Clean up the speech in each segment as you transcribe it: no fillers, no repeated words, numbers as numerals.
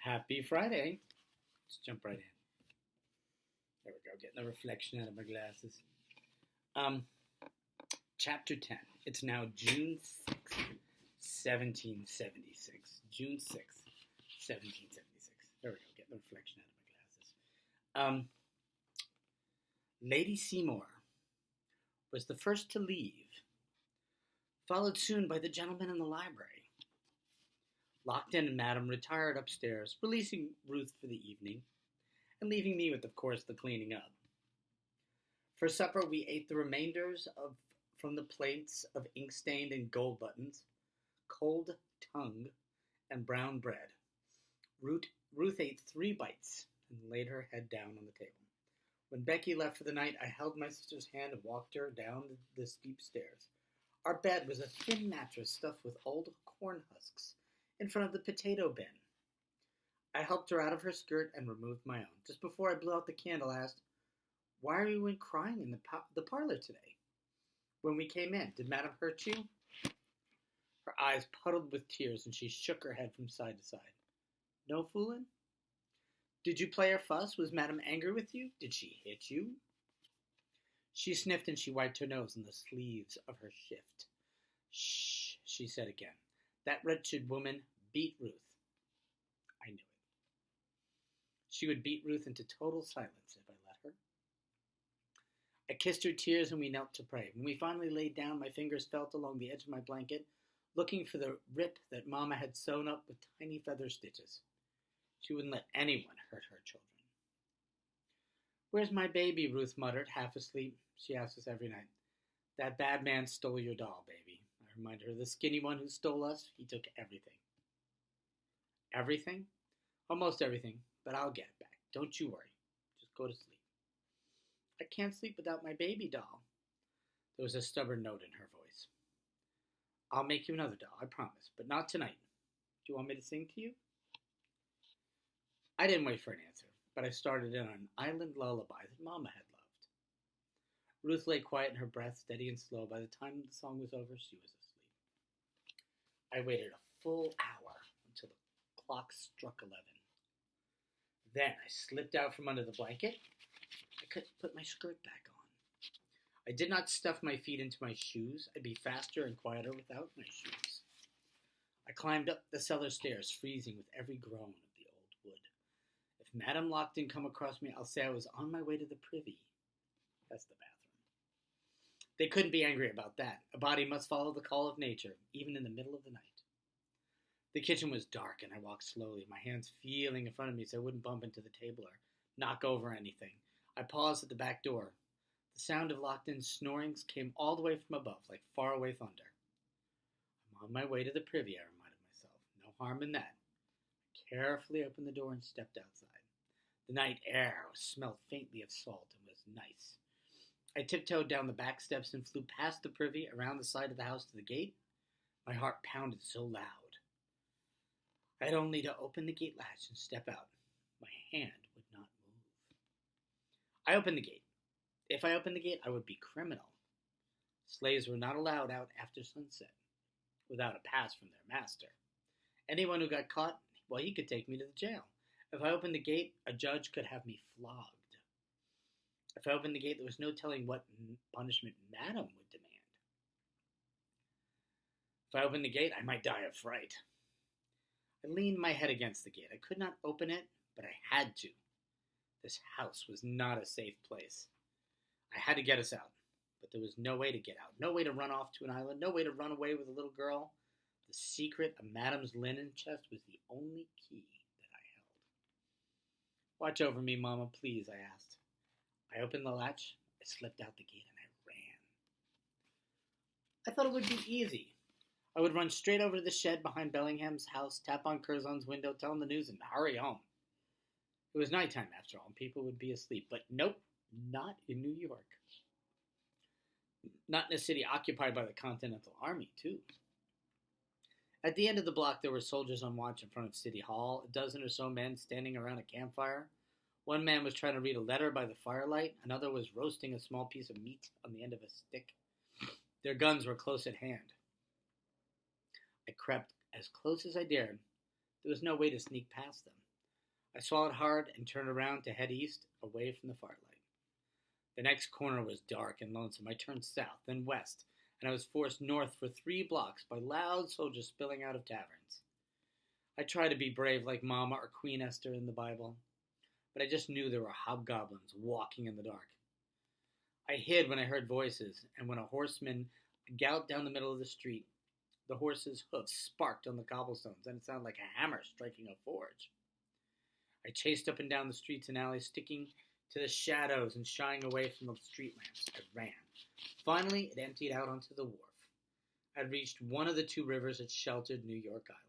Happy Friday. Let's jump right in. There we go, getting the reflection out of my glasses. Um, Chapter 10. It's now June 6th, 1776. June 6th, 1776. There we go, getting the reflection out of my glasses. Lady Seymour was the first to leave, followed soon by the gentleman in the library. Lockton and Madam retired upstairs, releasing Ruth for the evening, and leaving me with, of course, the cleaning up. For supper, we ate the remainders from the plates of ink-stained and gold buttons, cold tongue, and brown bread. Ruth ate 3 bites and laid her head down on the table. When Becky left for the night, I held my sister's hand and walked her down the steep stairs. Our bed was a thin mattress stuffed with old corn husks in front of the potato bin. I helped her out of her skirt and removed my own. Just before I blew out the candle, I asked, "Why are you crying in the parlor today? When we came in, did Madam hurt you?" Her eyes puddled with tears, and she shook her head from side to side. "No fooling? Did you play or fuss? Was Madam angry with you? Did she hit you?" She sniffed and she wiped her nose on the sleeves of her shift. "Shh," she said again. "That wretched woman beat Ruth." I knew it. She would beat Ruth into total silence if I let her. I kissed her tears and we knelt to pray. When we finally laid down, my fingers felt along the edge of my blanket, looking for the rip that Mama had sewn up with tiny feather stitches. She wouldn't let anyone hurt her children. "Where's my baby?" Ruth muttered, half asleep. She asked us every night. "That bad man stole your doll, baby." I reminded her, "The skinny one who stole us, he took everything." "Everything?" "Almost everything, but I'll get it back. Don't you worry. Just go to sleep." "I can't sleep without my baby doll." There was a stubborn note in her voice. "I'll make you another doll, I promise, but not tonight. Do you want me to sing to you?" I didn't wait for an answer, but I started in on an island lullaby that Mama had loved. Ruth lay quiet, her breath steady and slow. By the time the song was over, she was asleep. I waited a full hour until the clock struck 11. Then I slipped out from under the blanket. I couldn't put my skirt back on. I did not stuff my feet into my shoes. I'd be faster and quieter without my shoes. I climbed up the cellar stairs, freezing with every groan of the old wood. If Madam Lockton come across me, I'll say I was on my way to the privy. That's the bathroom. They couldn't be angry about that. A body must follow the call of nature, even in the middle of the night. The kitchen was dark, and I walked slowly, my hands feeling in front of me so I wouldn't bump into the table or knock over anything. I paused at the back door. The sound of Lockton's snorings came all the way from above, like faraway thunder. "I'm on my way to the privy," I reminded myself. No harm in that. I carefully opened the door and stepped outside. The night air smelled faintly of salt and was nice. I tiptoed down the back steps and flew past the privy, around the side of the house to the gate. My heart pounded so loud. I had only to open the gate latch and step out. My hand would not move. I opened the gate. If I opened the gate, I would be criminal. Slaves were not allowed out after sunset, without a pass from their master. Anyone who got caught, well, he could take me to the jail. If I opened the gate, a judge could have me flogged. If I opened the gate, there was no telling what punishment Madam would demand. If I opened the gate, I might die of fright. I leaned my head against the gate. I could not open it, but I had to. This house was not a safe place. I had to get us out, but there was no way to get out. No way to run off to an island. No way to run away with a little girl. The secret of Madam's linen chest was the only key that I held. "Watch over me, Mama, please," I asked. I opened the latch, I slipped out the gate, and I ran. I thought it would be easy. I would run straight over to the shed behind Bellingham's house, tap on Curzon's window, tell him the news, and hurry home. It was nighttime, after all, and people would be asleep. But nope, not in New York. Not in a city occupied by the Continental Army, too. At the end of the block, there were soldiers on watch in front of City Hall, a dozen or so men standing around a campfire. One man was trying to read a letter by the firelight. Another was roasting a small piece of meat on the end of a stick. Their guns were close at hand. I crept as close as I dared. There was no way to sneak past them. I swallowed hard and turned around to head east, away from the firelight. The next corner was dark and lonesome. I turned south, then west, and I was forced north for 3 blocks by loud soldiers spilling out of taverns. I tried to be brave like Mama or Queen Esther in the Bible, but I just knew there were hobgoblins walking in the dark. I hid when I heard voices, and when a horseman galloped down the middle of the street, the horse's hoofs sparked on the cobblestones, and it sounded like a hammer striking a forge. I chased up and down the streets and alleys, sticking to the shadows and shying away from the street lamps. I ran. Finally, it emptied out onto the wharf. I'd reached one of the 2 rivers that sheltered New York Island,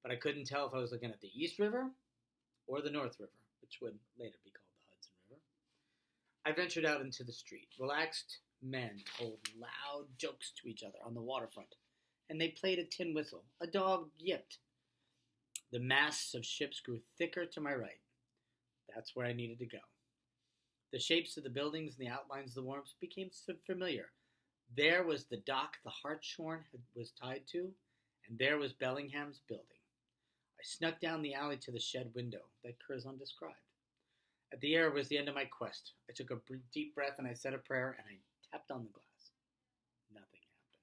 but I couldn't tell if I was looking at the East River or the North River, which would later be called the Hudson River. I ventured out into the street. Relaxed men told loud jokes to each other on the waterfront, and they played a tin whistle. A dog yipped. The masts of ships grew thicker to my right. That's where I needed to go. The shapes of the buildings and the outlines of the wharves became familiar. There was the dock the Hartshorn was tied to, and there was Bellingham's building. I snuck down the alley to the shed window that Curzon described. At the air was the end of my quest. I took a deep breath and I said a prayer and I tapped on the glass. Nothing happened.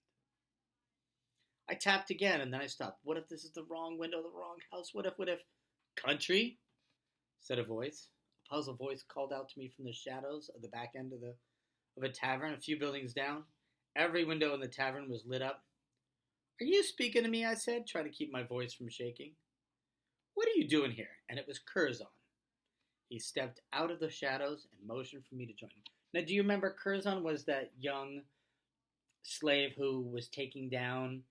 I tapped again and then I stopped. What if this is the wrong window, the wrong house? What if? Country? Said a voice. A puzzled voice called out to me from the shadows of the back end of a tavern a few buildings down. Every window in the tavern was lit up. Are you speaking to me? I said, trying to keep my voice from shaking. What are you doing here? And it was Curzon. He stepped out of the shadows and motioned for me to join him. Now, do you remember Curzon was that young slave who was taking down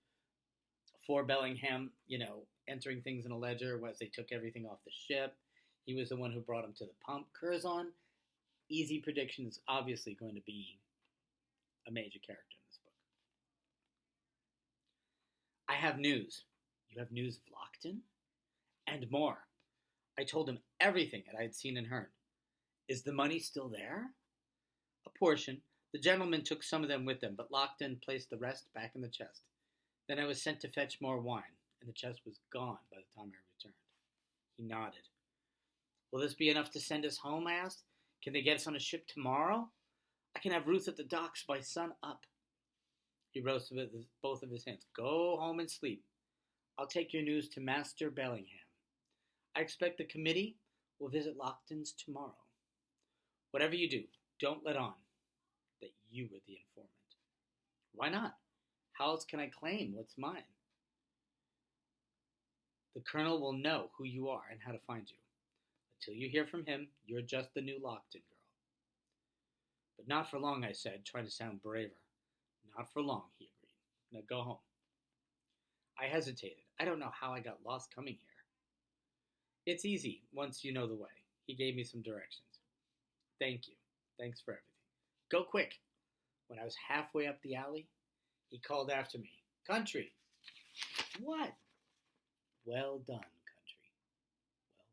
for Bellingham, entering things in a ledger as they took everything off the ship? He was the one who brought him to the pump. Curzon, easy prediction, is obviously going to be a major character in this book. I have news. You have news of Lockton? And more. I told him everything that I had seen and heard. Is the money still there? A portion. The gentlemen took some of them with them, but Lockton placed the rest back in the chest. Then I was sent to fetch more wine, and the chest was gone by the time I returned. He nodded. Will this be enough to send us home? I asked. Can they get us on a ship tomorrow? I can have Ruth at the docks by sun up. He rose with both of his hands. Go home and sleep. I'll take your news to Master Bellingham. I expect the committee will visit Lockton's tomorrow. Whatever you do, don't let on that you were the informant. Why not? How else can I claim what's mine? The colonel will know who you are and how to find you. Until you hear from him, you're just the new Lockton girl. But not for long, I said, trying to sound braver. Not for long, he agreed. Now go home. I hesitated. I don't know how I got lost coming here. It's easy once you know the way. He gave me some directions. Thank you. Thanks for everything. Go quick. When I was halfway up the alley, he called after me. Country. What? Well done, country. Well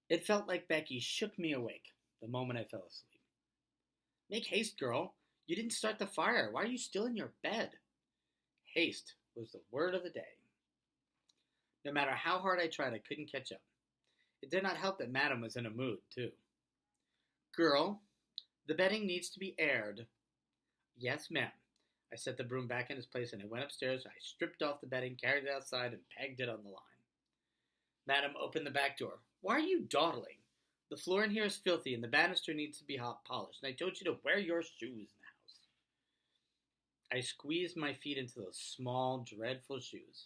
done. It felt like Becky shook me awake the moment I fell asleep. Make haste, girl. You didn't start the fire. Why are you still in your bed? Haste was the word of the day. No matter how hard I tried, I couldn't catch up. It did not help that Madam was in a mood, too. Girl, the bedding needs to be aired. Yes, ma'am. I set the broom back in its place and I went upstairs. I stripped off the bedding, carried it outside, and pegged it on the line. Madam opened the back door. Why are you dawdling? The floor in here is filthy and the banister needs to be polished, and I told you to wear your shoes in the house. I squeezed my feet into those small, dreadful shoes.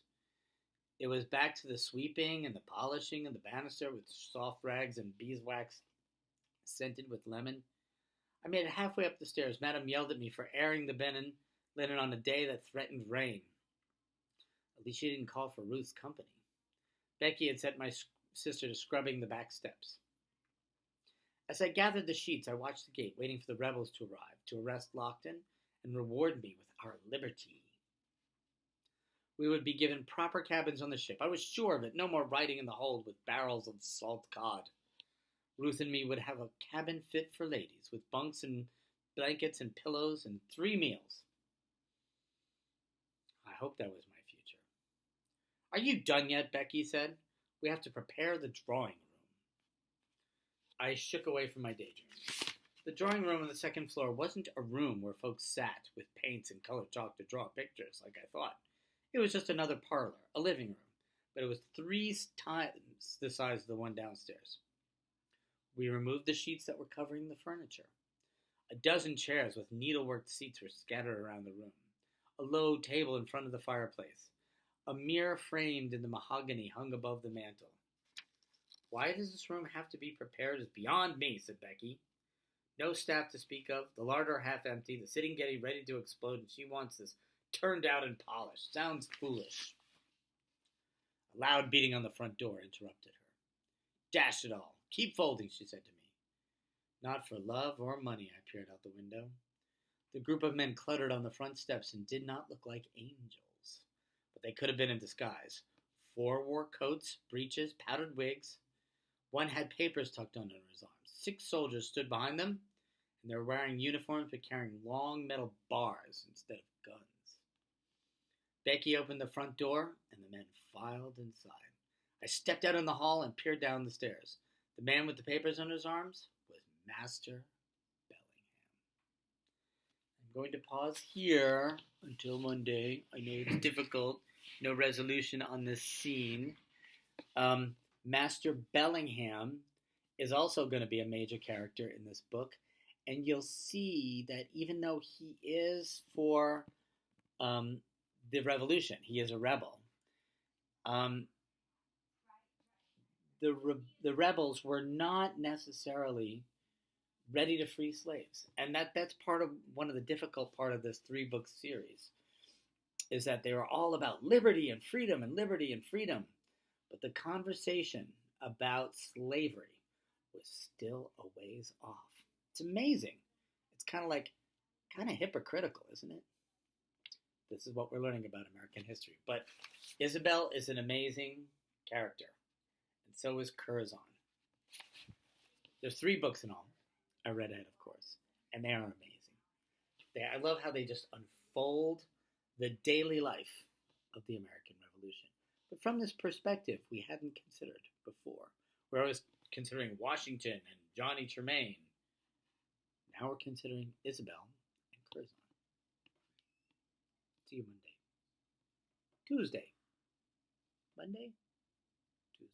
It was back to the sweeping and the polishing of the banister with soft rags and beeswax scented with lemon. I made it halfway up the stairs. Madam yelled at me for airing the linen on a day that threatened rain. At least she didn't call for Ruth's company. Becky had set my sister to scrubbing the back steps. As I gathered the sheets, I watched the gate, waiting for the rebels to arrive, to arrest Lockton and reward me with our liberty. We would be given proper cabins on the ship. I was sure of it. No more riding in the hold with barrels of salt cod. Ruth and me would have a cabin fit for ladies, with bunks and blankets and pillows and 3 meals. I hoped that was my future. Are you done yet? Becky said. We have to prepare the drawing room. I shook away from my daydream. The drawing room on the second floor wasn't a room where folks sat with paints and colored chalk to draw pictures like I thought. It was just another parlor, a living room, but it was 3 times the size of the one downstairs. We removed the sheets that were covering the furniture. A dozen chairs with needlework seats were scattered around the room. A low table in front of the fireplace. A mirror framed in the mahogany hung above the mantel. Why does this room have to be prepared is beyond me, said Becky. No staff to speak of, the larder half empty, the sitting getting ready to explode, and she wants this turned out and polished. Sounds foolish. A loud beating on the front door interrupted her. Dash it all. Keep folding, she said to me. Not for love or money, I peered out the window. The group of men cluttered on the front steps and did not look like angels. But they could have been in disguise. 4 wore coats, breeches, powdered wigs. One had papers tucked under his arms. 6 soldiers stood behind them, and they were wearing uniforms but carrying long metal bars instead of guns. Becky opened the front door, and the men filed inside. I stepped out in the hall and peered down the stairs. The man with the papers under his arms was Master Bellingham. I'm going to pause here until Monday. I know it's difficult. No resolution on this scene. Master Bellingham is also going to be a major character in this book. And you'll see that even though he is for the revolution, he is a rebel. The rebels were not necessarily ready to free slaves. And that's part of one of the difficult part of this 3-book series, is that they were all about liberty and freedom and liberty and freedom. But the conversation about slavery was still a ways off. It's amazing. It's kind of hypocritical, isn't it? This is what we're learning about American history. But Isabel is an amazing character. And so is Curzon. There's 3 books in all. I read ahead, of course. And they are amazing. I love how they just unfold the daily life of the American Revolution. But from this perspective, we hadn't considered before. We're always considering Washington and Johnny Tremaine. Now we're considering Isabel and Curzon. See you Monday. Tuesday. Monday? Tuesday.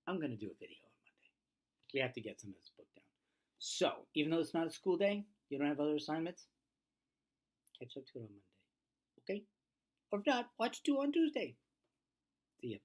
I'm going to do a video on Monday. We have to get some of this book down. So, even though it's not a school day, you don't have other assignments, catch up to it on Monday. Okay? Or if not, watch 2 on Tuesday. See ya.